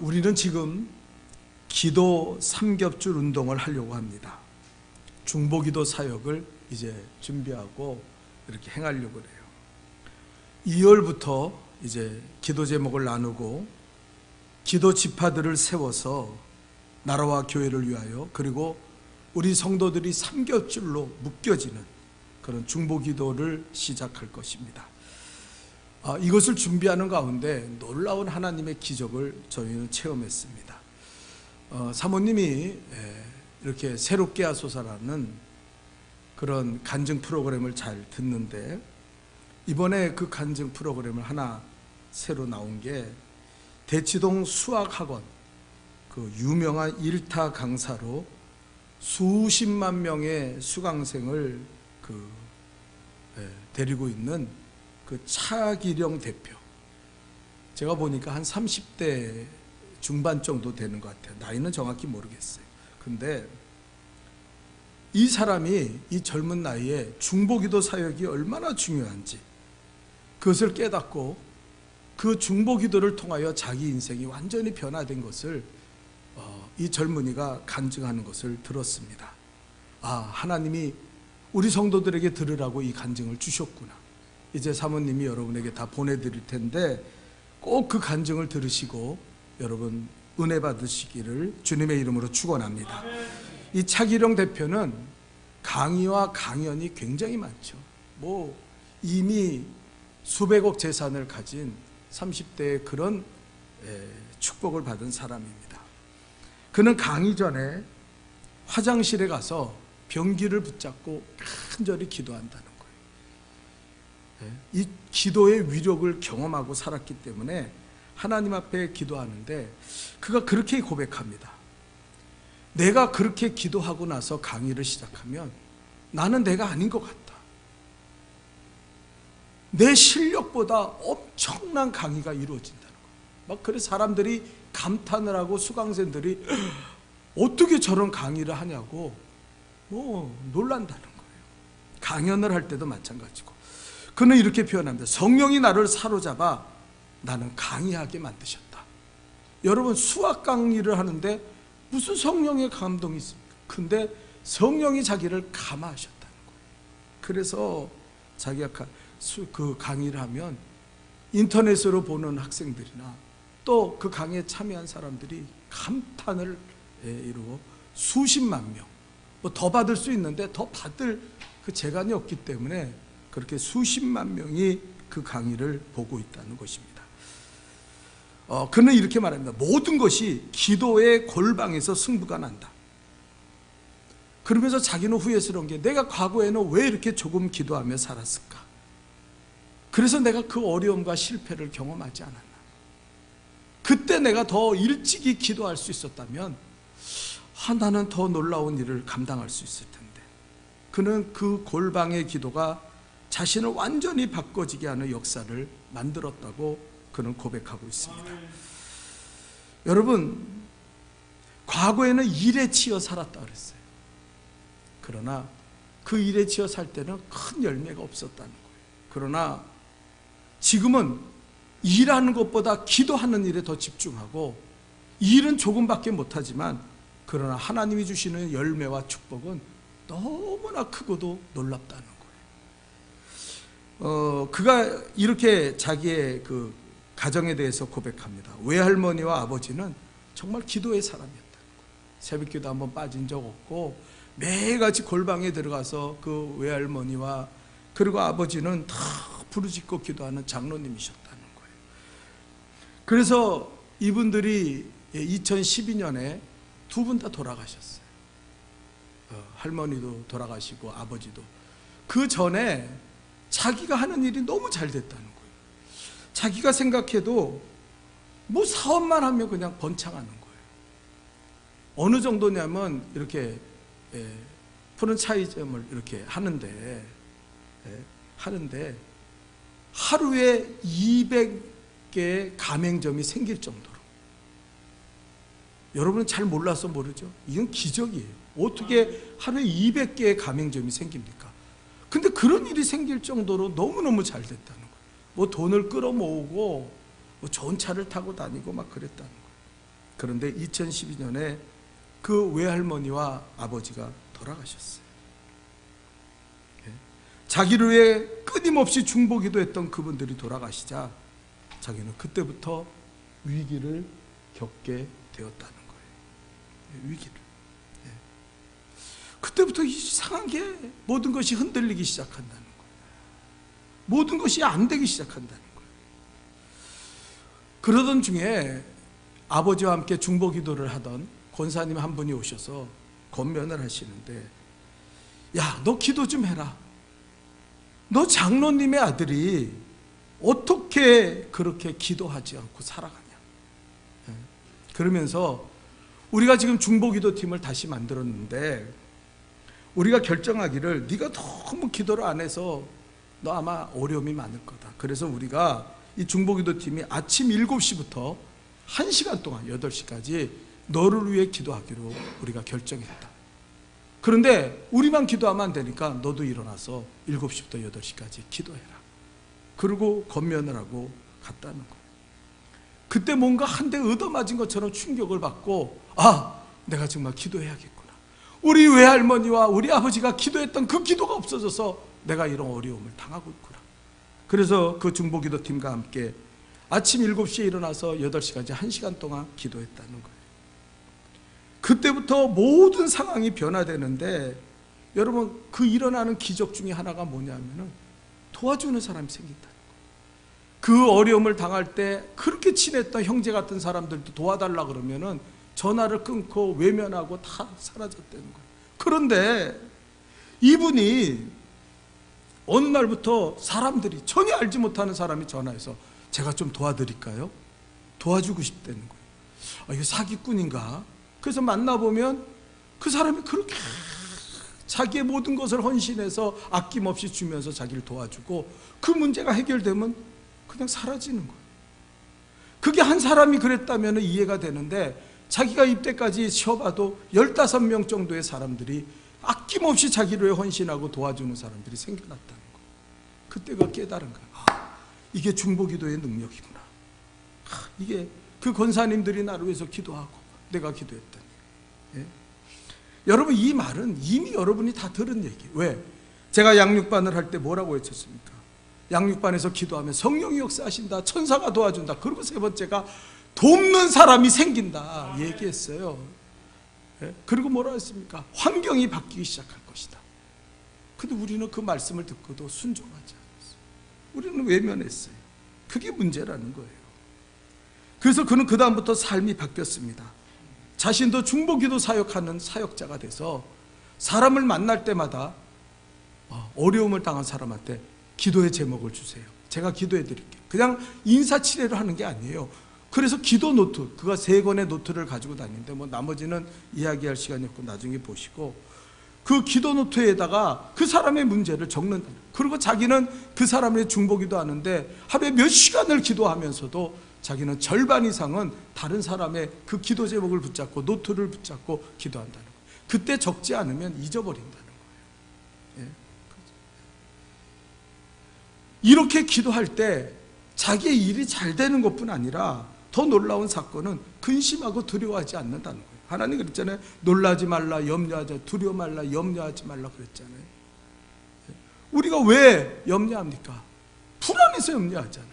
우리는 지금 기도 삼겹줄 운동을 하려고 합니다. 중보기도 사역을 이제 준비하고 이렇게 행하려고 해요. 2월부터 이제 기도 제목을 나누고 기도 지파들을 세워서 나라와 교회를 위하여, 그리고 우리 성도들이 삼겹줄로 묶여지는 그런 중보기도를 시작할 것입니다. 이것을 준비하는 가운데 놀라운 하나님의 기적을 저희는 체험했습니다. 사모님이 이렇게 새롭게 하소서라는 그런 간증 프로그램을 잘 듣는데, 이번에 그 간증 프로그램을 하나 새로 나온 게 대치동 수학학원, 그 유명한 일타 강사로 수십만 명의 수강생을 데리고 있는 그 차기령 대표. 제가 보니까 한 30대 중반 정도 되는 것 같아요. 나이는 정확히 모르겠어요. 근데 이 사람이 이 젊은 나이에 중보기도 사역이 얼마나 중요한지 그것을 깨닫고 그 중보기도를 통하여 자기 인생이 완전히 변화된 것을 이 젊은이가 간증하는 것을 들었습니다. 하나님이 우리 성도들에게 들으라고 이 간증을 주셨구나. 이제 사모님이 여러분에게 다 보내드릴 텐데 꼭 그 간증을 들으시고 여러분 은혜 받으시기를 주님의 이름으로 축원합니다. 이 차기령 대표는 강의와 강연이 굉장히 많죠. 이미 수백억 재산을 가진 30대의 그런 축복을 받은 사람입니다. 그는 강의 전에 화장실에 가서 변기를 붙잡고 간절히 기도한다는 거예요. 이 기도의 위력을 경험하고 살았기 때문에 하나님 앞에 기도하는데 그가 그렇게 고백합니다. 내가 그렇게 기도하고 나서 강의를 시작하면 나는 내가 아닌 것 같다. 내 실력보다 엄청난 강의가 이루어진다는 거예요. 그래서 사람들이 감탄을 하고 수강생들이 어떻게 저런 강의를 하냐고 놀란다는 거예요. 강연을 할 때도 마찬가지고. 그는 이렇게 표현합니다. 성령이 나를 사로잡아 나는 강의하게 만드셨다. 여러분, 수학 강의를 하는데 무슨 성령의 감동이 있습니까? 근데 성령이 자기를 감화하셨다는 거예요. 그래서 자기가 그 강의를 하면 인터넷으로 보는 학생들이나 또 그 강의에 참여한 사람들이 감탄을 이루고 수십만 명, 더 받을 수 있는데 더 받을 그 재간이 없기 때문에 그렇게 수십만 명이 그 강의를 보고 있다는 것입니다. 그는 이렇게 말합니다. 모든 것이 기도의 골방에서 승부가 난다. 그러면서 자기는 후회스러운 게 내가 과거에는 왜 이렇게 조금 기도하며 살았을까? 그래서 내가 그 어려움과 실패를 경험하지 않았나? 그때 내가 더 일찍이 기도할 수 있었다면 나는 더 놀라운 일을 감당할 수 있을 텐데. 그는 그 골방의 기도가 자신을 완전히 바꿔지게 하는 역사를 만들었다고 그는 고백하고 있습니다. 여러분, 과거에는 일에 치여 살았다 그랬어요. 그러나 그 일에 치여 살 때는 큰 열매가 없었다는 거예요. 그러나 지금은 일하는 것보다 기도하는 일에 더 집중하고, 일은 조금밖에 못하지만 그러나 하나님이 주시는 열매와 축복은 너무나 크고도 놀랍다는 거예요. 그가 이렇게 자기의 그 가정에 대해서 고백합니다. 외할머니와 아버지는 정말 기도의 사람이었다는 거예요. 새벽기도 한번 빠진 적 없고 매일같이 골방에 들어가서 그 외할머니와 그리고 아버지는 다 부르짖고 기도하는 장로님이셨다는 거예요. 그래서 이분들이 2012년에 두 분 다 돌아가셨어요. 할머니도 돌아가시고 아버지도. 그 전에 자기가 하는 일이 너무 잘 됐다는 거예요. 자기가 생각해도 사업만 하면 그냥 번창하는 거예요. 어느 정도냐면 이렇게 프랜차이즈점을 이렇게 하는데 하루에 200개의 가맹점이 생길 정도로. 여러분은 잘 몰라서 모르죠? 이건 기적이에요. 어떻게 하루에 200개의 가맹점이 생깁니까? 근데 그런 일이 생길 정도로 너무너무 잘 됐다는 거예요. 돈을 끌어모으고 좋은 차를 타고 다니고 막 그랬다는 거예요. 그런데 2012년에 그 외할머니와 아버지가 돌아가셨어요. 자기를 위해 끊임없이 중보기도했던 그분들이 돌아가시자 자기는 그때부터 위기를 겪게 되었다는 거예요. 위기를. 그때부터 이상한 게 모든 것이 흔들리기 시작한다는 거예요. 모든 것이 안 되기 시작한다는 거예요. 그러던 중에 아버지와 함께 중보기도를 하던 권사님 한 분이 오셔서 권면을 하시는데, 야, 너 기도 좀 해라. 너 장로님의 아들이 어떻게 그렇게 기도하지 않고 살아가냐. 그러면서 우리가 지금 중보기도팀을 다시 만들었는데 우리가 결정하기를, 네가 너무 기도를 안 해서 너 아마 어려움이 많을 거다. 그래서 우리가 이 중보기도팀이 아침 7시부터 1시간 동안 8시까지 너를 위해 기도하기로 우리가 결정했다. 그런데 우리만 기도하면 안 되니까 너도 일어나서 7시부터 8시까지 기도해라. 그리고 권면을 하고 갔다는 거예요. 그때 뭔가 한 대 얻어맞은 것처럼 충격을 받고, 아, 내가 정말 기도해야겠구나. 우리 외할머니와 우리 아버지가 기도했던 그 기도가 없어져서 내가 이런 어려움을 당하고 있구나. 그래서 그 중보기도팀과 함께 아침 7시에 일어나서 8시까지 1시간 동안 기도했다는 거예요. 그때부터 모든 상황이 변화되는데, 여러분, 그 일어나는 기적 중에 하나가 뭐냐면은 도와주는 사람이 생긴다는 거예요. 그 어려움을 당할 때 그렇게 친했던 형제 같은 사람들도 도와달라 그러면은 전화를 끊고 외면하고 다 사라졌다는 거예요. 그런데 이분이 어느 날부터 사람들이, 전혀 알지 못하는 사람이 전화해서 제가 좀 도와드릴까요? 도와주고 싶다는 거예요. 아, 이거 사기꾼인가? 그래서 만나보면 그 사람이 그렇게 자기의 모든 것을 헌신해서 아낌없이 주면서 자기를 도와주고, 그 문제가 해결되면 그냥 사라지는 거예요. 그게 한 사람이 그랬다면 이해가 되는데, 자기가 이때까지 쉬어봐도 15명 정도의 사람들이 아낌없이 자기를 위해 헌신하고 도와주는 사람들이 생겨났다는 거예요. 그때가 깨달은 거예요. 아, 이게 중보기도의 능력이구나. 아, 이게 그 권사님들이 나를 위해서 기도하고 내가 기도했다니. 예? 여러분, 이 말은 이미 여러분이 다 들은 얘기예요. 왜? 제가 양육반을 할 때 뭐라고 외쳤습니까? 양육반에서 기도하면 성령이 역사하신다, 천사가 도와준다. 그리고 세 번째가 돕는 사람이 생긴다 얘기했어요. 예? 그리고 뭐라 했습니까? 환경이 바뀌기 시작할 것이다. 근데 우리는 그 말씀을 듣고도 순종하지 않았어요. 우리는 외면했어요. 그게 문제라는 거예요. 그래서 그는 그 다음부터 삶이 바뀌었습니다. 자신도 중보기도 사역하는 사역자가 돼서 사람을 만날 때마다 어려움을 당한 사람한테 기도의 제목을 주세요. 제가 기도해 드릴게요. 그냥 인사치레를 하는 게 아니에요. 그래서 기도 노트, 그가 3권의 노트를 가지고 다니는데 뭐 나머지는 이야기할 시간이 없고 나중에 보시고, 그 기도 노트에다가 그 사람의 문제를 적는다. 그리고 자기는 그 사람의 중보기도 하는데 하루에 몇 시간을 기도하면서도 자기는 절반 이상은 다른 사람의 그 기도 제목을 붙잡고 노트를 붙잡고 기도한다는 거예요. 그때 적지 않으면 잊어버린다는 거예요. 예. 이렇게 기도할 때 자기의 일이 잘 되는 것뿐 아니라 더 놀라운 사건은 근심하고 두려워하지 않는다는 거예요. 하나님 그랬잖아요. 놀라지 말라, 염려하지, 두려워 말라, 염려하지 말라 그랬잖아요. 우리가 왜 염려합니까? 불안해서 염려하잖아요.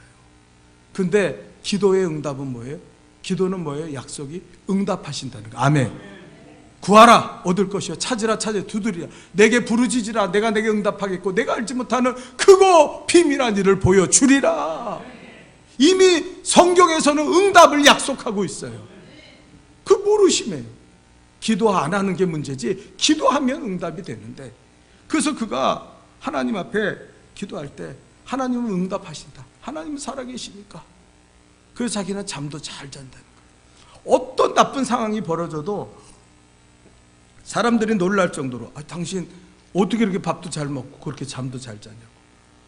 근데 기도의 응답은 뭐예요? 기도는 뭐예요? 약속이 응답하신다는 거예요. 아멘. 구하라 얻을 것이요, 찾으라 찾으라 두드리라, 내게 부르짖으라 내가 내게 응답하겠고, 내가 알지 못하는 크고 비밀한 일을 보여주리라. 이미 성경에서는 응답을 약속하고 있어요. 그 모르심이에요. 기도 안 하는 게 문제지 기도하면 응답이 되는데, 그래서 그가 하나님 앞에 기도할 때 하나님은 응답하신다. 하나님은 살아계시니까. 그래서 자기는 잠도 잘 잔다는 거예요. 어떤 나쁜 상황이 벌어져도 사람들이 놀랄 정도로, 아, 당신 어떻게 이렇게 밥도 잘 먹고 그렇게 잠도 잘 자냐고.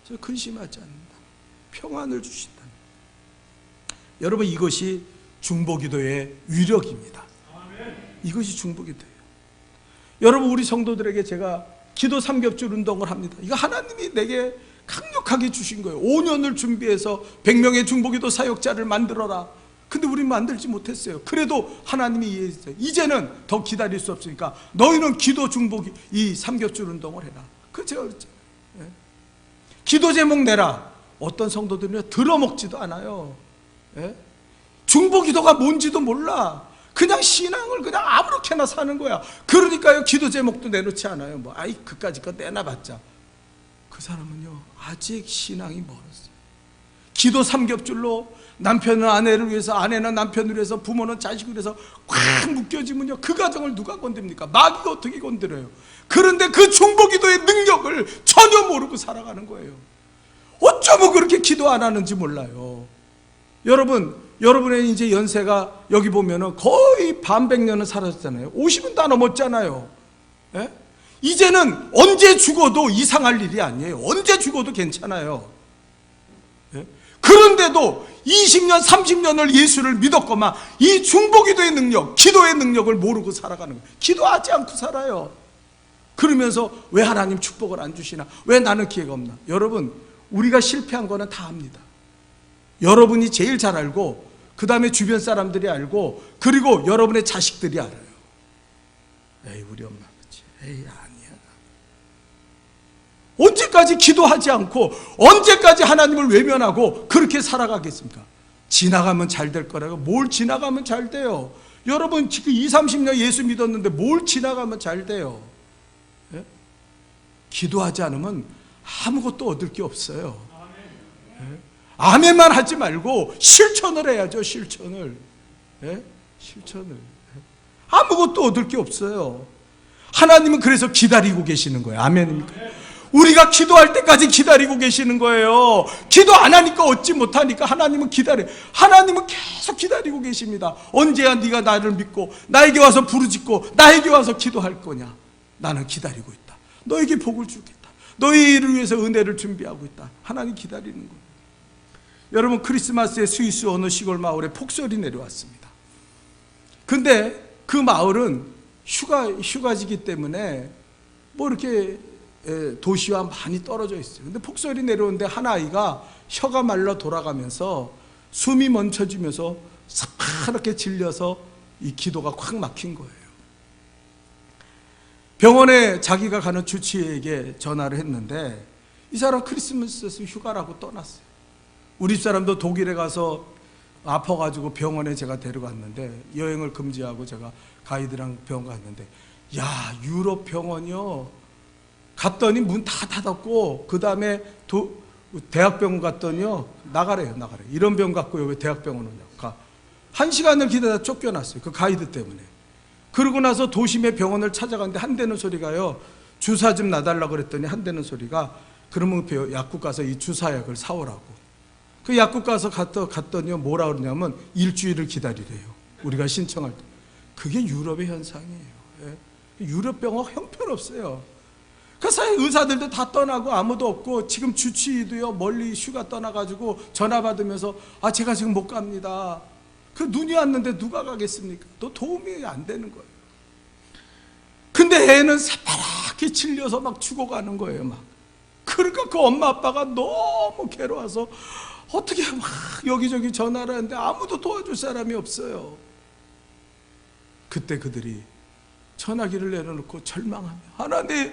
저 근심하지 않는다. 평안을 주신다. 여러분, 이것이 중보기도의 위력입니다. 이것이 중보기도예요. 여러분, 우리 성도들에게 제가 기도 삼겹줄 운동을 합니다. 이거 하나님이 내게 강력하게 주신 거예요. 5년을 준비해서 100명의 중보기도 사역자를 만들어라. 근데 우리는 만들지 못했어요. 그래도 하나님이 이해했어요. 이제는 더 기다릴 수 없으니까 너희는 기도 중복 이 삼겹줄 운동을 해라. 그 제가 그랬잖아요. 예? 기도 제목 내라. 어떤 성도들은 들어먹지도 않아요. 예? 중보기도가 뭔지도 몰라. 그냥 신앙을 그냥 아무렇게나 사는 거야. 그러니까요, 기도 제목도 내놓지 않아요. 뭐 아이 그까짓 거 내놔봤자. 그 사람은요 아직 신앙이 멀었어요. 기도 삼겹줄로 남편은 아내를 위해서, 아내는 남편을 위해서, 부모는 자식을 위해서 꽉 묶여지면요 그 가정을 누가 건듭니까? 마귀가 어떻게 건드려요? 그런데 그 중보기도의 능력을 전혀 모르고 살아가는 거예요. 어쩌면 그렇게 기도 안 하는지 몰라요. 여러분의 이제 연세가 여기 보면은 거의 반백년은 살았잖아요. 50은 다 넘었잖아요. 예? 이제는 언제 죽어도 이상할 일이 아니에요. 언제 죽어도 괜찮아요. 예? 그런데도 20년, 30년을 예수를 믿었거만 이 중보기도의 능력, 기도의 능력을 모르고 살아가는 거예요. 기도하지 않고 살아요. 그러면서 왜 하나님 축복을 안 주시나? 왜 나는 기회가 없나? 여러분, 우리가 실패한 거는 다 압니다. 여러분이 제일 잘 알고, 그 다음에 주변 사람들이 알고, 그리고 여러분의 자식들이 알아요. 에이, 우리 엄마 아버지, 에이, 아니야. 언제까지 기도하지 않고, 언제까지 하나님을 외면하고, 그렇게 살아가겠습니까? 지나가면 잘 될 거라고. 뭘 지나가면 잘 돼요? 여러분, 지금 20, 30년 예수 믿었는데, 뭘 지나가면 잘 돼요? 예? 기도하지 않으면 아무것도 얻을 게 없어요. 예? 아멘만 하지 말고 실천을 해야죠. 실천을. 예? 실천을. 아무것도 얻을 게 없어요. 하나님은 그래서 기다리고 계시는 거예요. 아멘입니까? 우리가 기도할 때까지 기다리고 계시는 거예요. 기도 안 하니까 얻지 못하니까 하나님은 기다려요. 하나님은 계속 기다리고 계십니다. 언제야 네가 나를 믿고 나에게 와서 부르짖고 나에게 와서 기도할 거냐? 나는 기다리고 있다. 너에게 복을 주겠다. 너희를 위해서 은혜를 준비하고 있다. 하나님 기다리는 거예요. 여러분, 크리스마스에 스위스 어느 시골 마을에 폭설이 내려왔습니다. 근데 그 마을은 휴가지기 때문에 뭐 이렇게 도시와 많이 떨어져 있어요. 근데 폭설이 내려오는데 한 아이가 혀가 말라 돌아가면서 숨이 멈춰지면서 새파랗게 질려서 이 기도가 확 막힌 거예요. 병원에 자기가 가는 주치의에게 전화를 했는데 이 사람 크리스마스 휴가라고 떠났어요. 우리 사람도 독일에 가서 아파가지고 병원에 제가 데려갔는데 여행을 금지하고 제가 가이드랑 병원 갔는데 야, 유럽 병원이요. 갔더니 문 다 닫았고 그 다음에 대학병원 갔더니요. 나가래요. 이런 병 갖고 왜 대학병원 오냐고. 1시간을 기다려 쫓겨났어요. 그 가이드 때문에. 그러고 나서 도심의 병원을 찾아갔는데 한대는 소리가요. 주사 좀 놔달라고 그랬더니 한대는 소리가 그러면 약국 가서 이 주사약을 사오라고. 그 약국 가서 갔더니요. 뭐라 그러냐면 일주일을 기다리래요. 우리가 신청할 때. 그게 유럽의 현상이에요. 예? 유럽 병원 형편없어요. 그 사이 의사들도 다 떠나고 아무도 없고 지금 주치의도요. 멀리 휴가 떠나가지고 전화 받으면서 아 제가 지금 못 갑니다. 그 눈이 왔는데 누가 가겠습니까? 또 도움이 안 되는 거예요. 근데 애는 새파랗게 질려서 막 죽어가는 거예요. 막. 그러니까 그 엄마 아빠가 너무 괴로워서 어떻게 막 여기저기 전화를 하는데 아무도 도와줄 사람이 없어요. 그때 그들이 전화기를 내려놓고 절망하며 하나님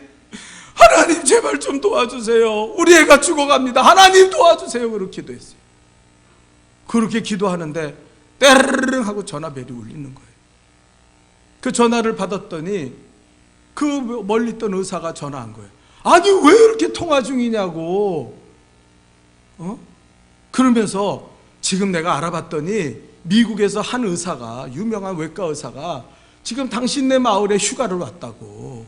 제발 좀 도와주세요. 우리 애가 죽어갑니다. 하나님 도와주세요. 그렇게 기도했어요. 그렇게 기도하는데 때르르 하고 전화벨이 울리는 거예요. 그 전화를 받았더니 그 멀리 있던 의사가 전화한 거예요. 아니 왜 이렇게 통화 중이냐고. 그러면서 지금 내가 알아봤더니 미국에서 한 의사가, 유명한 외과 의사가 지금 당신네 마을에 휴가를 왔다고.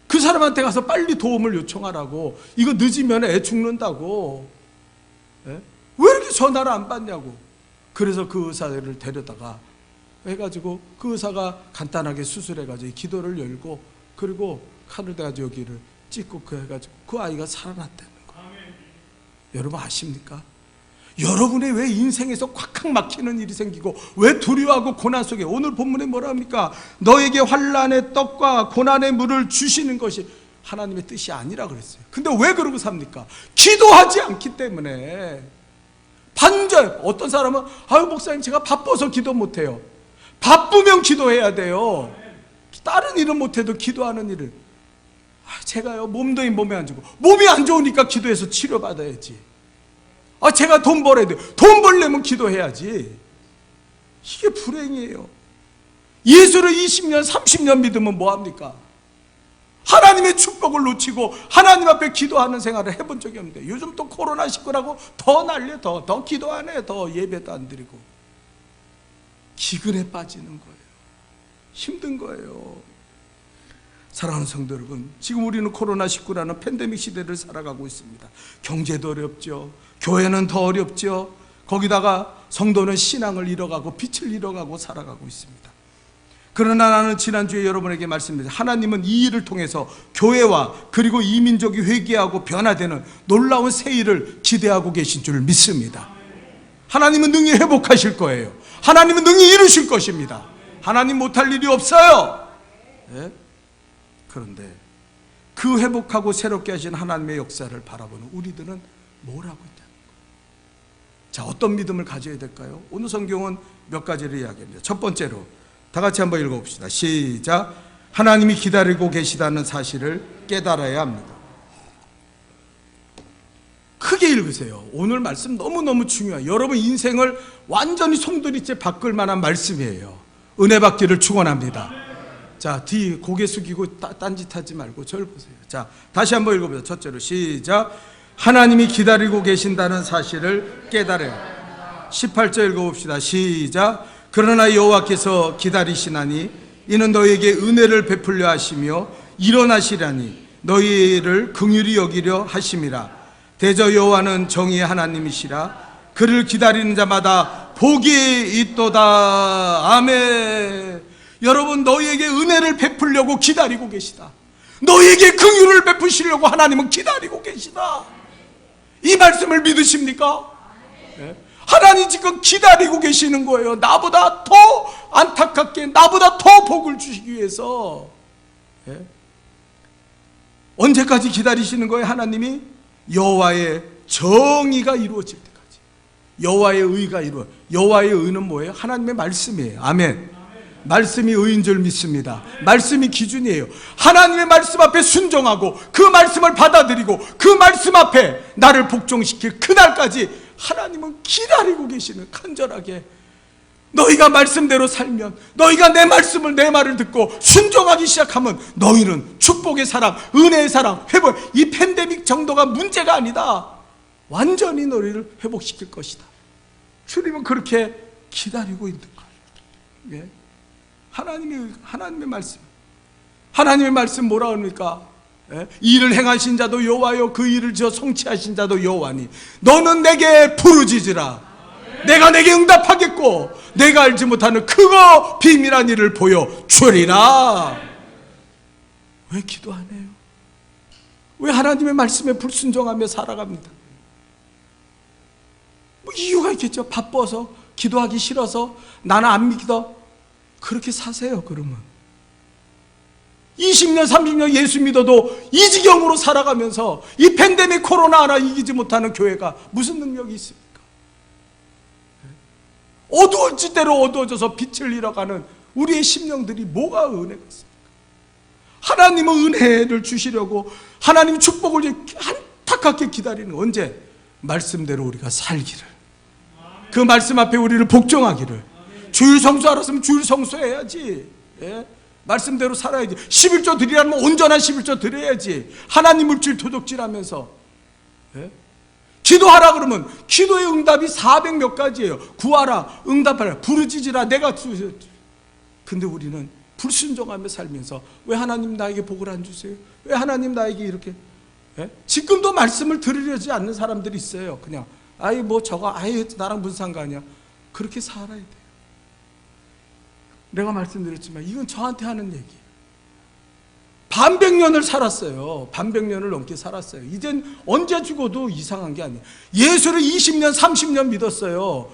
그 사람한테 가서 빨리 도움을 요청하라고. 이거 늦으면 애 죽는다고. 예? 왜 이렇게 전화를 안 받냐고. 그래서 그 의사를 데려다가 해가지고 그 의사가 간단하게 수술해가지고 기도를 열고 그리고 칼을 대가지고 여기를 찍고 그 해가지고 그 아이가 살아났다는 거예요. 여러분 아십니까? 여러분의 왜 인생에서 콱콱 막히는 일이 생기고 왜 두려워하고 고난 속에 오늘 본문에 뭐라 합니까? 너에게 환난의 떡과 고난의 물을 주시는 것이 하나님의 뜻이 아니라 그랬어요. 근데 왜 그러고 삽니까? 기도하지 않기 때문에. 반절. 어떤 사람은 아유 목사님 제가 바빠서 기도 못해요. 바쁘면 기도해야 돼요. 다른 일은 못해도 기도하는 일을. 제가요 몸도 몸에 안 좋고 몸이 안 좋으니까 기도해서 치료받아야지. 제가 돈 벌어야 돼요. 돈 벌려면 기도해야지. 이게 불행이에요. 예수를 20년 30년 믿으면 뭐합니까? 하나님의 축복을 놓치고 하나님 앞에 기도하는 생활을 해본 적이 없는데 요즘 또 코로나19라고 더 난리에 더 기도 안 해. 더 예배도 안 드리고 기근에 빠지는 거예요. 힘든 거예요. 사랑하는 성도 여러분, 지금 우리는 코로나19라는 팬데믹 시대를 살아가고 있습니다. 경제도 어렵죠. 교회는 더 어렵죠. 거기다가 성도는 신앙을 잃어가고 빛을 잃어가고 살아가고 있습니다. 그러나 나는 지난주에 여러분에게 말씀드렸죠. 하나님은 이 일을 통해서 교회와 그리고 이 민족이 회개하고 변화되는 놀라운 새 일을 기대하고 계신 줄 믿습니다. 하나님은 능히 회복하실 거예요. 하나님은 능히 이루실 것입니다. 하나님 못할 일이 없어요. 네? 그런데 그 회복하고 새롭게 하신 하나님의 역사를 바라보는 우리들은 뭘 하고 있냐는 거예요. 자, 어떤 믿음을 가져야 될까요? 오늘 성경은 몇 가지를 이야기합니다. 첫 번째로 다 같이 한번 읽어봅시다. 시작. 하나님이 기다리고 계시다는 사실을 깨달아야 합니다. 크게 읽으세요. 오늘 말씀 너무너무 중요해요. 여러분 인생을 완전히 송두리째 바꿀 만한 말씀이에요. 은혜 받기를 축원합니다. 자, 뒤 고개 숙이고 딴짓하지 말고 저를 보세요. 자, 다시 한번 읽어보세요. 첫째로 시작. 하나님이 기다리고 계신다는 사실을 깨달아요. 18절 읽어봅시다. 시작. 그러나 여호와께서 기다리시나니 이는 너희에게 은혜를 베풀려 하시며 일어나시라니 너희를 긍휼히 여기려 하심이라. 대저 여호와는 정의의 하나님이시라. 그를 기다리는 자마다 복이 있도다. 아멘. 여러분, 너희에게 은혜를 베풀려고 기다리고 계시다. 너희에게 긍휼을 베푸시려고 하나님은 기다리고 계시다. 이 말씀을 믿으십니까? 네. 하나님 지금 기다리고 계시는 거예요. 나보다 더 안타깝게, 나보다 더 복을 주시기 위해서. 네. 언제까지 기다리시는 거예요? 하나님이 여호와의 정의가 이루어질 때까지. 여호와의 의가 이루어. 여호와의 의는 뭐예요? 하나님의 말씀이에요. 아멘. 말씀이 의인 줄 믿습니다. 말씀이 기준이에요. 하나님의 말씀 앞에 순종하고 그 말씀을 받아들이고 그 말씀 앞에 나를 복종시킬 그날까지 하나님은 기다리고 계시는, 간절하게. 너희가 말씀대로 살면, 너희가 내 말씀을, 내 말을 듣고 순종하기 시작하면 너희는 축복의 사랑, 은혜의 사랑, 회복, 이 팬데믹 정도가 문제가 아니다. 완전히 너희를 회복시킬 것이다. 주님은 그렇게 기다리고 있는 거예요. 예? 하나님의 말씀. 하나님의 말씀 뭐라 합니까? 예? 이를 행하신 자도 여호와요, 그 일을 지어 성취하신 자도 여호와니 너는 내게 부르짖으라. 내가 내게 응답하겠고 내가 알지 못하는 크고 비밀한 일을 보여주리라. 왜 기도 안 해요? 왜 하나님의 말씀에 불순종하며 살아갑니다? 뭐 이유가 있겠죠. 바빠서, 기도하기 싫어서, 나는 안 믿어. 그렇게 사세요. 그러면 20년 30년 예수 믿어도 이 지경으로 살아가면서 이 팬데믹 코로나 하나 이기지 못하는 교회가 무슨 능력이 있습니까? 어두워질 대로 어두워져서 빛을 잃어가는 우리의 심령들이 뭐가 은혜가 있습니까? 하나님은 은혜를 주시려고 하나님 축복을 안타깝게 기다리는, 언제? 말씀대로 우리가 살기를, 그 말씀 앞에 우리를 복종하기를. 주일 성수 알았으면 주일 성수해야지. 예? 말씀대로 살아야지. 11조 드리라면 온전한 11조 드려야지. 하나님 물질 도둑질하면서. 예? 기도하라 그러면 기도의 응답이 400 몇 가지예요. 구하라, 응답하라, 부르짖으라, 내가 근데 우리는 불순종하며 살면서 왜 하나님 나에게 복을 안 주세요? 왜 하나님 나에게 이렇게? 예? 지금도 말씀을 들으려지 않는 사람들이 있어요. 그냥 아이 뭐 저거 아이 나랑 무슨 상관이야. 그렇게 살아야 돼요. 내가 말씀드렸지만 이건 저한테 하는 얘기예요. 반백년을 살았어요. 반백년을 넘게 살았어요. 이젠 언제 죽어도 이상한 게 아니에요. 예수를 20년 30년 믿었어요.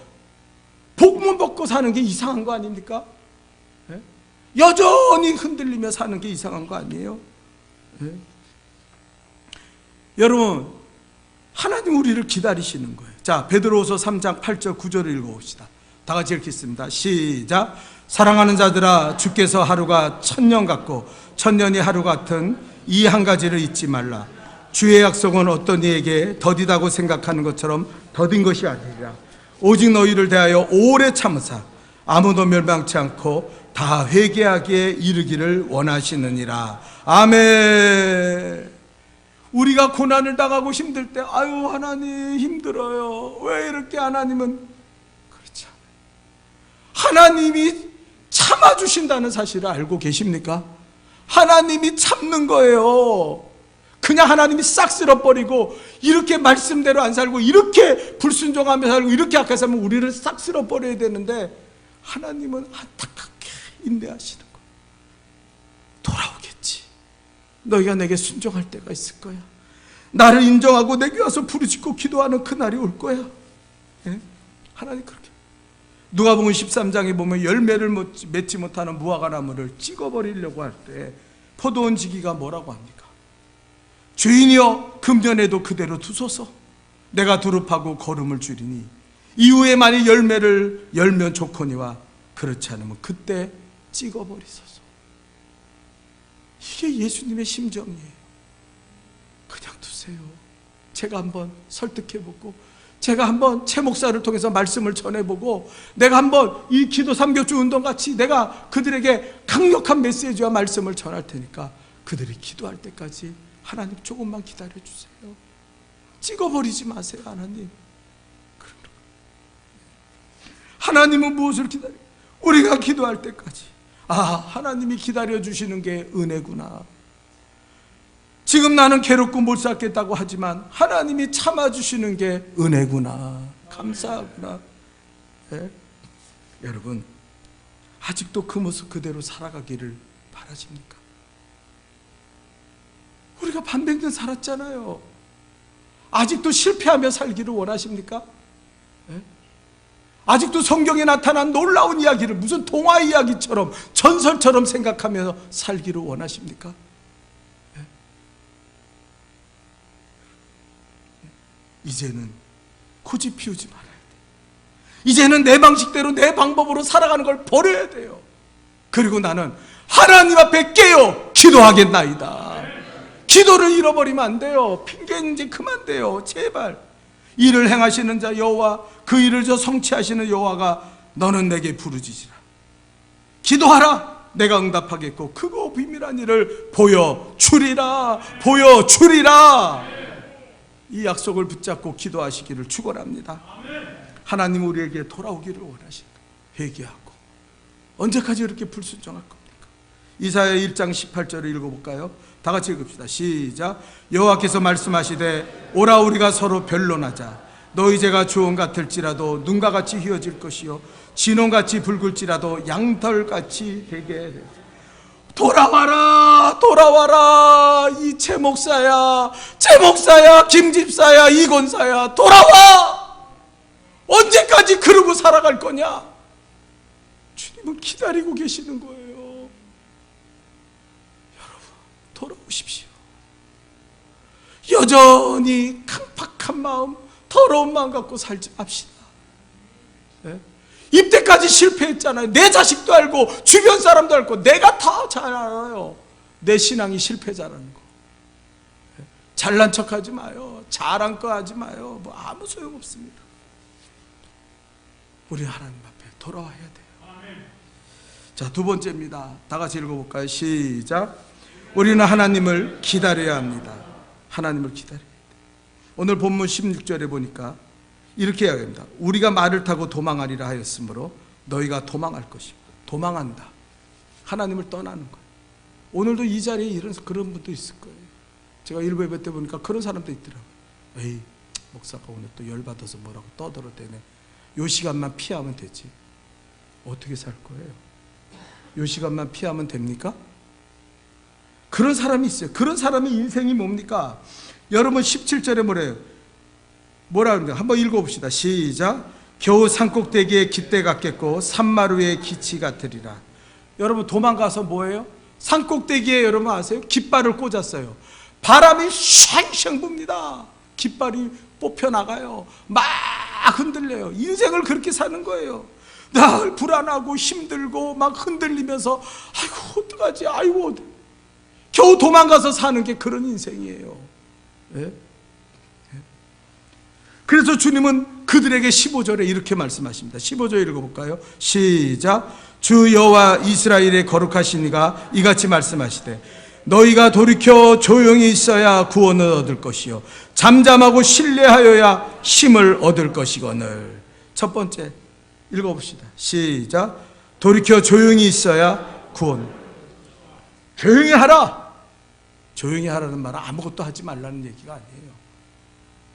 복문 받고 사는 게 이상한 거 아닙니까? 예? 여전히 흔들리며 사는 게 이상한 거 아니에요? 예? 여러분, 하나님 우리를 기다리시는 거예요. 자, 베드로후서 3장 8절 9절을 읽어봅시다. 다 같이 읽겠습니다. 시작. 사랑하는 자들아, 주께서 하루가 1000년 같고 1000년이 하루 같은 이 한 가지를 잊지 말라. 주의 약속은 어떤 이에게 더디다고 생각하는 것처럼 더딘 것이 아니라 오직 너희를 대하여 오래 참으사 아무도 멸망치 않고 다 회개하기에 이르기를 원하시느니라. 아멘. 우리가 고난을 당하고 힘들 때 아유 하나님 힘들어요. 왜 이렇게 하나님은 그렇지 않아요. 하나님이 참아주신다는 사실을 알고 계십니까? 하나님이 참는 거예요. 그냥 하나님이 싹 쓸어버리고 이렇게 말씀대로 안 살고 이렇게 불순종하며 살고 이렇게 악하게 살면 우리를 싹 쓸어버려야 되는데 하나님은 안타깝게 인내하시는 거예요. 돌아오겠지. 너희가 내게 순종할 때가 있을 거야. 나를 인정하고 내게 와서 부르짖고 기도하는 그날이 올 거야. 예? 하나님 그렇게. 누가복음 13장에 보면 열매를 맺지 못하는 무화과 나무를 찍어버리려고 할 때 포도원 지기가 뭐라고 합니까? 주인이여 금년에도 그대로 두소서. 내가 두릅하고 거름을 줄이니 이후에 만일 열매를 열면 좋거니와 그렇지 않으면 그때 찍어버리소서. 이게 예수님의 심정이에요. 그냥 두세요. 제가 한번 설득해보고 제가 한번 최 목사를 통해서 말씀을 전해보고 내가 한번 이 기도 삼교주 운동같이 내가 그들에게 강력한 메시지와 말씀을 전할 테니까 그들이 기도할 때까지 하나님 조금만 기다려주세요. 찍어버리지 마세요. 하나님. 하나님은 무엇을 기다려요? 우리가 기도할 때까지. 아, 하나님이 기다려주시는 게 은혜구나. 지금 나는 괴롭고 못 살겠다고 하지만 하나님이 참아주시는 게 은혜구나. 감사하구나. 네? 여러분 아직도 그 모습 그대로 살아가기를 바라십니까? 우리가 반백년 살았잖아요. 아직도 실패하며 살기를 원하십니까? 네? 아직도 성경에 나타난 놀라운 이야기를 무슨 동화 이야기처럼 전설처럼 생각하며 살기를 원하십니까? 네? 이제는 고집 피우지 말아야 돼요. 이제는 내 방식대로 내 방법으로 살아가는 걸 버려야 돼요. 그리고 나는 하나님 앞에 깨어 기도하겠나이다. 기도를 잃어버리면 안 돼요. 핑계는 이제 그만 돼요. 제발. 일을 행하시는 자 여호와 그 일을 저 성취하시는 여호와가 너는 내게 부르짖으라. 기도하라. 내가 응답하겠고 크고 비밀한 일을 보여주리라. 보여주리라. 이 약속을 붙잡고 기도하시기를 축원합니다. 하나님 우리에게 돌아오기를 원하십니다. 회개하고. 언제까지 이렇게 불순종할 겁니까? 이사야 1장 18절을 읽어볼까요? 다 같이 읽읍시다. 시작. 여호와께서 말씀하시되 오라 우리가 서로 변론하자. 너희 죄가 주홍 같을지라도 눈과 같이 휘어질 것이요 진홍같이 붉을지라도 양털같이 되게. 돌아와라 돌아와라. 이 최 목사야 최 목사야 김집사야 이권사야 돌아와. 언제까지 그러고 살아갈 거냐? 주님은 기다리고 계시는 거예요. 돌아오십시오. 여전히 강팍한 마음, 더러운 마음 갖고 살지 맙시다. 네? 입대까지 실패했잖아요. 내 자식도 알고 주변 사람도 알고 내가 다 잘 알아요. 내 신앙이 실패자라는 거. 네? 잘난 척하지 마요. 자랑거 하지 마요. 뭐 아무 소용없습니다. 우리 하나님 앞에 돌아와야 돼요. 자, 두 번째입니다. 다 같이 읽어볼까요? 시작. 우리는 하나님을 기다려야 합니다. 하나님을 기다려야 돼요. 오늘 본문 16절에 보니까 이렇게 이야기합니다. 우리가 말을 타고 도망하리라 하였으므로 너희가 도망할 것이다. 도망한다. 하나님을 떠나는 거예요. 오늘도 이 자리에 그런 분도 있을 거예요. 제가 일부 예배 때 보니까 그런 사람도 있더라고요. 에이, 목사가 오늘 또 열받아서 뭐라고 떠들어대네. 요 시간만 피하면 되지. 어떻게 살 거예요? 요 시간만 피하면 됩니까? 그런 사람이 있어요. 그런 사람의 인생이 뭡니까? 여러분 17절에 뭐라 그러는가? 한번 읽어봅시다. 시작. 겨우 산꼭대기에 깃대 같겠고 산마루에 기치 같으리라. 여러분 도망가서 뭐예요? 산꼭대기에 여러분 아세요? 깃발을 꽂았어요. 바람이 쉥쉥 붑니다. 깃발이 뽑혀 나가요. 막 흔들려요. 인생을 그렇게 사는 거예요. 늘 불안하고 힘들고 막 흔들리면서 아이고 어떡하지, 아이고, 겨우 도망가서 사는 게 그런 인생이에요. 예? 그래서 주님은 그들에게 15절에 이렇게 말씀하십니다. 15절 읽어볼까요? 시작. 주 여호와 이스라엘의 거룩하신 이가 이같이 말씀하시되 너희가 돌이켜 조용히 있어야 구원을 얻을 것이요 잠잠하고 신뢰하여야 힘을 얻을 것이거늘. 첫 번째 읽어봅시다. 시작. 돌이켜 조용히 있어야 구원. 조용히 하라. 조용히 하라는 말은 아무것도 하지 말라는 얘기가 아니에요.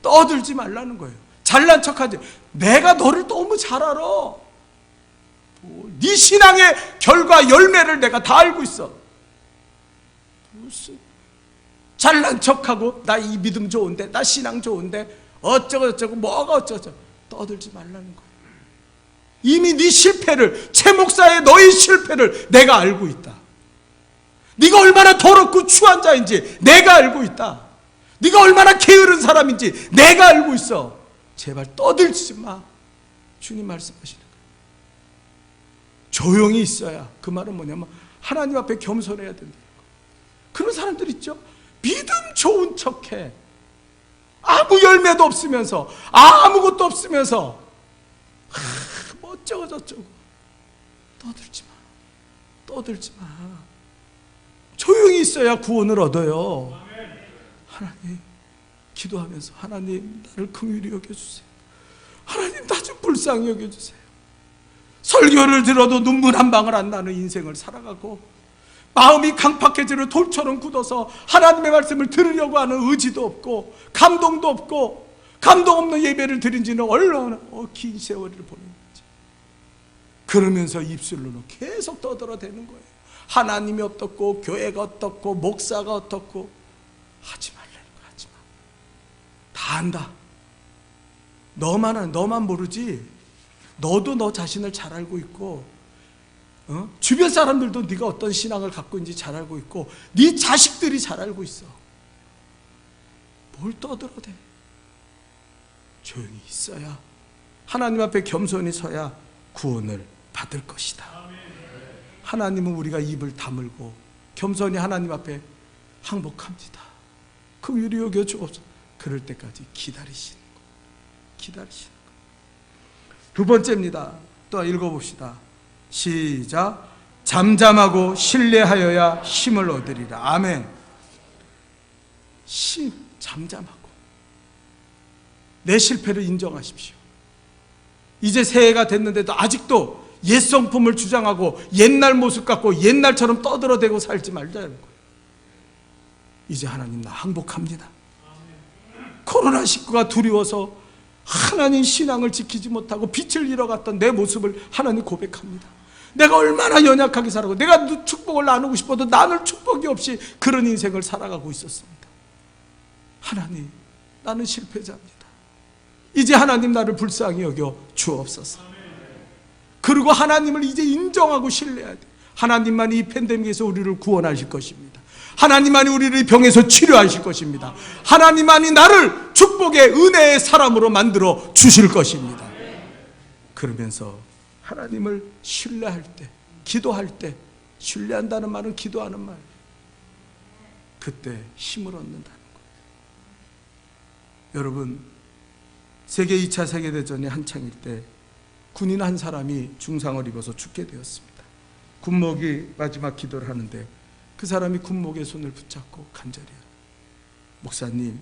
떠들지 말라는 거예요. 잘난 척하지. 내가 너를 너무 잘 알아. 네 신앙의 결과 열매를 내가 다 알고 있어. 무슨 잘난 척하고 나 이 믿음 좋은데, 나 신앙 좋은데 어쩌고 저쩌고 뭐가 어쩌고 떠들지 말라는 거예요. 이미 네 실패를, 최 목사의 너의 실패를 내가 알고 있다. 네가 얼마나 더럽고 추한 자인지 내가 알고 있다. 네가 얼마나 게으른 사람인지 내가 알고 있어. 제발 떠들지 마. 주님 말씀하시는 거예요. 조용히 있어야. 그 말은 뭐냐면 하나님 앞에 겸손해야 된다. 그런 사람들 있죠. 믿음 좋은 척해. 아무 열매도 없으면서, 아무것도 없으면서 뭐 어쩌고 저쩌고. 떠들지 마. 떠들지 마. 조용히 있어야 구원을 얻어요. 하나님, 기도하면서 하나님 나를 긍휼히 여겨주세요. 하나님 나 좀 불쌍히 여겨주세요. 설교를 들어도 눈물 한 방울 안 나는 인생을 살아가고 마음이 강팍해지려 돌처럼 굳어서 하나님의 말씀을 들으려고 하는 의지도 없고 감동도 없고 감동 없는 예배를 드린 지는 얼마나 긴 세월을 보냈는지. 그러면서 입술로는 계속 떠들어대는 거예요. 하나님이 어떻고 교회가 어떻고 목사가 어떻고. 하지 말라는 거. 하지 마. 다 안다. 너만 모르지. 너도 너 자신을 잘 알고 있고 주변 사람들도 네가 어떤 신앙을 갖고 있는지 잘 알고 있고 네 자식들이 잘 알고 있어. 뭘 떠들어대. 조용히 있어야, 하나님 앞에 겸손히 서야 구원을 받을 것이다. 하나님은 우리가 입을 다물고 겸손히 하나님 앞에 항복합니다. 긍휼히 여겨 주옵소서. 그럴 때까지 기다리시는 거. 기다리시는 거. 두 번째입니다. 또 읽어봅시다. 시작. 잠잠하고 신뢰하여야 힘을 얻으리라. 아멘. 잠잠하고 내 실패를 인정하십시오. 이제 새해가 됐는데도 아직도 옛 성품을 주장하고 옛날 모습 갖고 옛날처럼 떠들어대고 살지 말자는 거예요. 이제 하나님 나 항복합니다. 코로나19가 두려워서 하나님 신앙을 지키지 못하고 빛을 잃어갔던 내 모습을 하나님 고백합니다. 내가 얼마나 연약하게 살아가고 내가 축복을 나누고 싶어도 나눌 축복이 없이 그런 인생을 살아가고 있었습니다. 하나님, 나는 실패자입니다. 이제 하나님 나를 불쌍히 여겨 주옵소서. 그리고 하나님을 이제 인정하고 신뢰해야 돼. 하나님만이 이 팬데믹에서 우리를 구원하실 것입니다. 하나님만이 우리를 이 병에서 치료하실 것입니다. 하나님만이 나를 축복의 은혜의 사람으로 만들어 주실 것입니다. 그러면서 하나님을 신뢰할 때, 기도할 때, 신뢰한다는 말은 기도하는 말, 그때 힘을 얻는다는 거예요. 여러분, 세계 2차 세계대전이 한창일 때 군인 한 사람이 중상을 입어서 죽게 되었습니다. 군목이 마지막 기도를 하는데 그 사람이 군목의 손을 붙잡고 간절히, 목사님,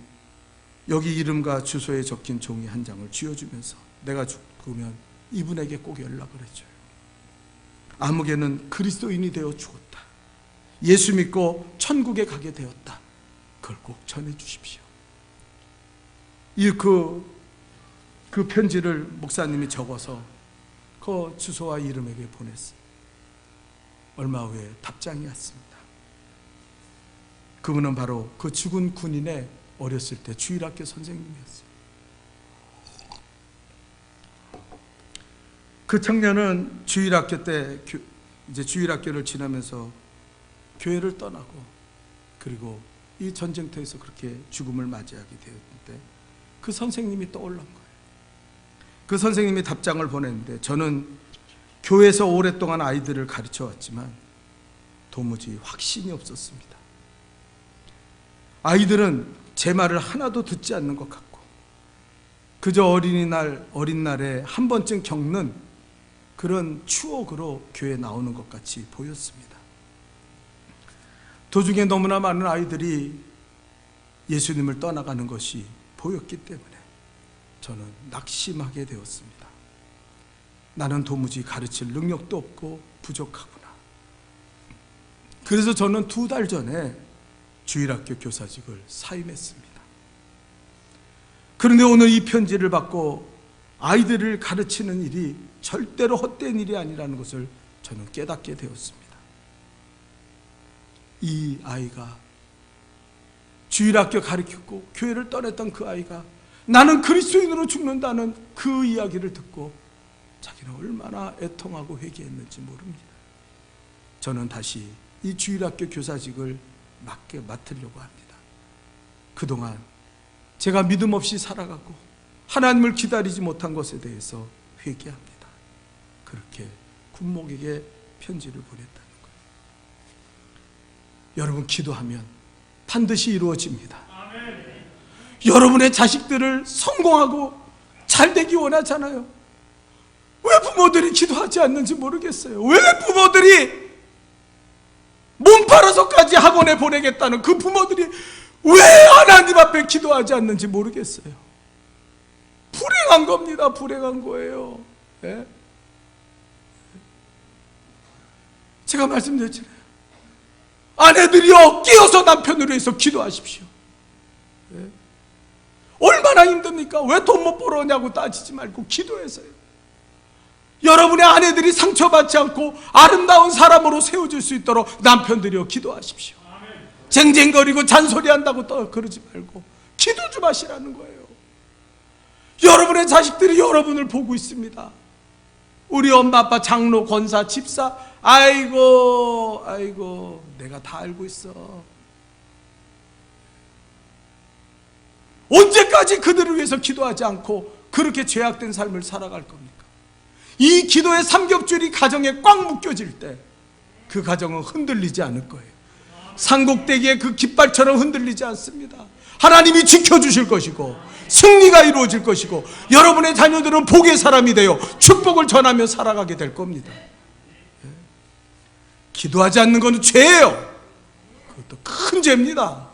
여기 이름과 주소에 적힌 종이 한 장을 쥐어주면서 내가 죽으면 이분에게 꼭 연락을 해줘요. 아무개는 그리스도인이 되어 죽었다. 예수 믿고 천국에 가게 되었다. 그걸 꼭 전해주십시오. 그 편지를 목사님이 적어서 그 주소와 이름에게 보냈어요. 얼마 후에 답장이 왔습니다. 그분은 바로 그 죽은 군인의 어렸을 때 주일학교 선생님이었어요. 그 청년은 주일학교 때 이제 주일학교를 지나면서 교회를 떠나고 그리고 이 전쟁터에서 그렇게 죽음을 맞이하게 되었는데 그 선생님이 떠올란 거예요. 그 선생님이 답장을 보냈는데, 저는 교회에서 오랫동안 아이들을 가르쳐 왔지만 도무지 확신이 없었습니다. 아이들은 제 말을 하나도 듣지 않는 것 같고, 그저 어린 날에 한 번쯤 겪는 그런 추억으로 교회에 나오는 것 같이 보였습니다. 도중에 너무나 많은 아이들이 예수님을 떠나가는 것이 보였기 때문에 저는 낙심하게 되었습니다. 나는 도무지 가르칠 능력도 없고 부족하구나. 그래서 저는 2달 전에 주일학교 교사직을 사임했습니다. 그런데 오늘 이 편지를 받고 아이들을 가르치는 일이 절대로 헛된 일이 아니라는 것을 저는 깨닫게 되었습니다. 이 아이가, 주일학교 가르치고 교회를 떠났던 그 아이가 나는 그리스도인으로 죽는다는 그 이야기를 듣고 자기는 얼마나 애통하고 회개했는지 모릅니다. 저는 다시 이 주일학교 교사직을 맡으려고 합니다. 그동안 제가 믿음 없이 살아가고 하나님을 기다리지 못한 것에 대해서 회개합니다. 그렇게 군목에게 편지를 보냈다는 거예요. 여러분, 기도하면 반드시 이루어집니다. 여러분의 자식들을 성공하고 잘 되기 원하잖아요. 왜 부모들이 기도하지 않는지 모르겠어요. 왜 부모들이 몸 팔아서까지 학원에 보내겠다는 그 부모들이 왜 하나님 앞에 기도하지 않는지 모르겠어요. 불행한 겁니다. 불행한 거예요. 예? 제가 말씀드렸잖아요. 아내들이여, 끼어서 남편을 위해서 기도하십시오. 예? 얼마나 힘듭니까? 왜 돈 못 벌어냐고 따지지 말고 기도해서요. 여러분의 아내들이 상처받지 않고 아름다운 사람으로 세워질 수 있도록 남편들이여 기도하십시오. 쟁쟁거리고 잔소리한다고 그러지 말고 기도 좀 하시라는 거예요. 여러분의 자식들이 여러분을 보고 있습니다. 우리 엄마 아빠 장로 권사 집사, 아이고 내가 다 알고 있어. 언제까지 그들을 위해서 기도하지 않고 그렇게 죄악된 삶을 살아갈 겁니까? 이 기도의 삼겹줄이 가정에 꽉 묶여질 때 그 가정은 흔들리지 않을 거예요. 산꼭대기의 그 깃발처럼 흔들리지 않습니다. 하나님이 지켜주실 것이고 승리가 이루어질 것이고 여러분의 자녀들은 복의 사람이 되어 축복을 전하며 살아가게 될 겁니다. 기도하지 않는 것은 죄예요. 그것도 큰 죄입니다.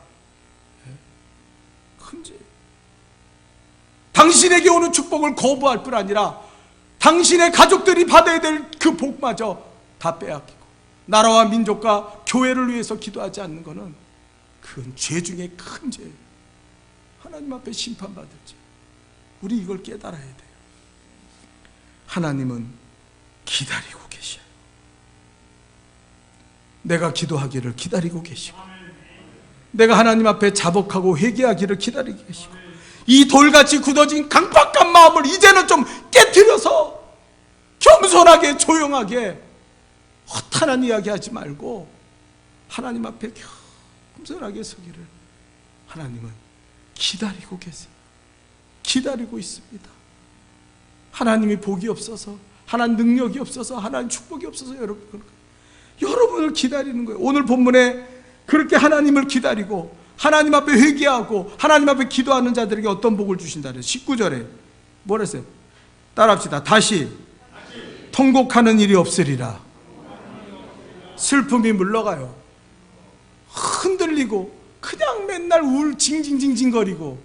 큰 죄. 당신에게 오는 축복을 거부할 뿐 아니라 당신의 가족들이 받아야 될 그 복마저 다 빼앗기고 나라와 민족과 교회를 위해서 기도하지 않는 것은 그건 죄 중에 큰 죄예요. 하나님 앞에 심판받을 죄. 우리 이걸 깨달아야 돼요. 하나님은 기다리고 계셔요. 내가 기도하기를 기다리고 계시고 내가 하나님 앞에 자복하고 회개하기를 기다리고 계시고 이 돌같이 굳어진 강팍한 마음을 이제는 좀 깨트려서 겸손하게 조용하게 허탄한 이야기 하지 말고 하나님 앞에 겸손하게 서기를 하나님은 기다리고 계세요. 기다리고 있습니다. 하나님이 복이 없어서, 하나님 능력이 없어서, 하나님 축복이 없어서 여러분을 기다리는 거예요. 오늘 본문에 그렇게 하나님을 기다리고 하나님 앞에 회개하고 하나님 앞에 기도하는 자들에게 어떤 복을 주신다 그래요. 19절에 뭐라 했어요? 따라합시다. 다시 통곡하는 일이 없으리라. 슬픔이 물러가요. 흔들리고 그냥 맨날 징징징징거리고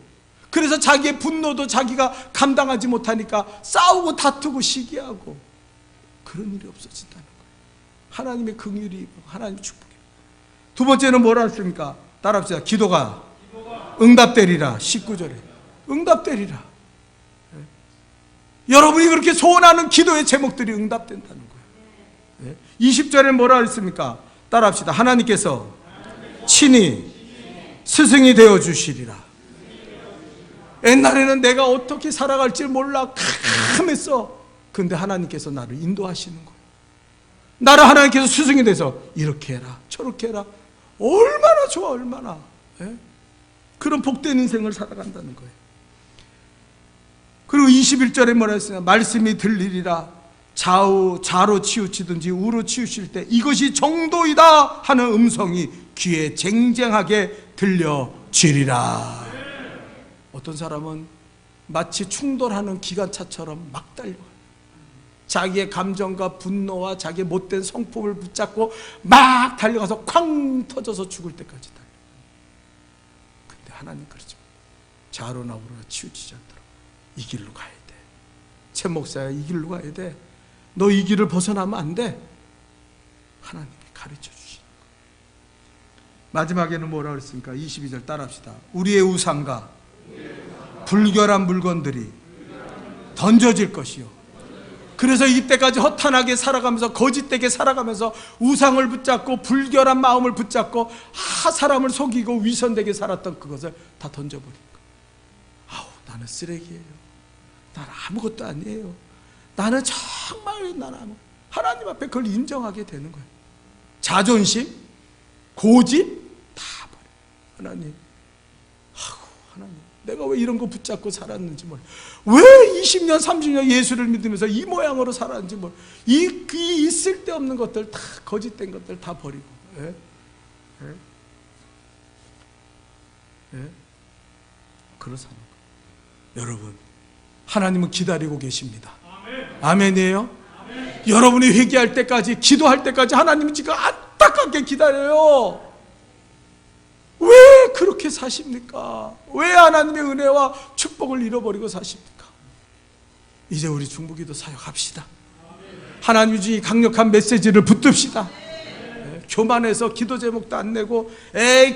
그래서 자기의 분노도 자기가 감당하지 못하니까 싸우고 다투고 시기하고 그런 일이 없어진다는 거예요. 하나님의 긍휼이 하나님의 축복이. 두 번째는 뭐라 했습니까? 따라합시다. 기도가 응답되리라. 19절에 응답되리라. 여러분이 그렇게 소원하는 기도의 제목들이 응답된다는 거예요. 20절에 뭐라 했습니까? 따라합시다. 하나님께서 친히 스승이 되어 주시리라. 옛날에는 내가 어떻게 살아갈지 몰라 캄캄했어. 근데 하나님께서 나를 인도하시는 거예요. 나를 하나님께서 스승이 돼서 이렇게 해라 저렇게 해라. 얼마나 좋아. 얼마나 그런 복된 인생을 살아간다는 거예요. 그리고 21절에 뭐라 했어요? 말씀이 들리리라. 좌로 치우치든지 우로 치우칠 때 이것이 정도이다 하는 음성이 귀에 쟁쟁하게 들려지리라. 어떤 사람은 마치 충돌하는 기관차처럼 막 달려가요. 자기의 감정과 분노와 자기의 못된 성품을 붙잡고 막 달려가서 쾅 터져서 죽을 때까지 달려요. 근데 하나님 그러지 마. 좌로나 우로나 치우치지 않도록 이 길로 가야 돼. 최 목사야, 이 길로 가야 돼. 너 이 길을 벗어나면 안 돼. 하나님이 가르쳐 주시는 거예요. 마지막에는 뭐라 그랬습니까? 22절 따라합시다. 우리의 우상과 불결한 물건들이 던져질 것이요. 그래서 이때까지 허탄하게 살아가면서 거짓되게 살아가면서 우상을 붙잡고 불결한 마음을 붙잡고 사람을 속이고 위선되게 살았던 그것을 다 던져버린 거예요. 나는 쓰레기예요. 나는 아무것도 아니에요. 나는 정말 하나님 앞에 그걸 인정하게 되는 거예요. 자존심, 고집 다 버려. 하나님, 내가 왜 이런 거 붙잡고 살았는지 몰라. 왜 20년, 30년 예수를 믿으면서 이 모양으로 살았는지 몰라. 이 쓸데없는 것들 다, 거짓된 것들 다 버리고. 그러서 여러분, 하나님은 기다리고 계십니다. 아멘이에요? 아멘. 여러분이 회개할 때까지, 기도할 때까지 하나님은 지금 안타깝게 기다려요. 왜 그렇게 사십니까? 왜 하나님의 은혜와 축복을 잃어버리고 사십니까? 이제 우리 중보기도 사역합시다. 하나님 주의 강력한 메시지를 붙듭시다. 교만해서 기도 제목도 안 내고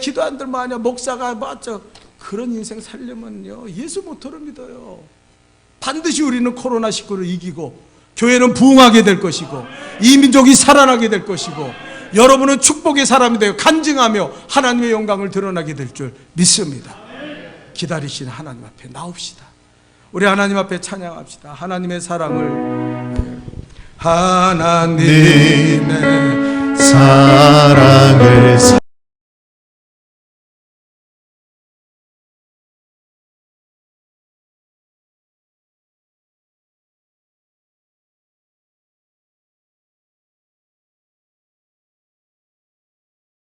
기도 안 들면 아니야 목사가 맞죠. 그런 인생 살려면요 예수 모토를 믿어요. 반드시 우리는 코로나19를 이기고 교회는 부흥하게 될 것이고 이 민족이 살아나게 될 것이고 여러분은 축복의 사람이 되어 간증하며 하나님의 영광을 드러나게 될 줄 믿습니다. 기다리시는 하나님 앞에 나옵시다. 우리 하나님 앞에 찬양합시다. 하나님의 사랑을, 하나님의 사랑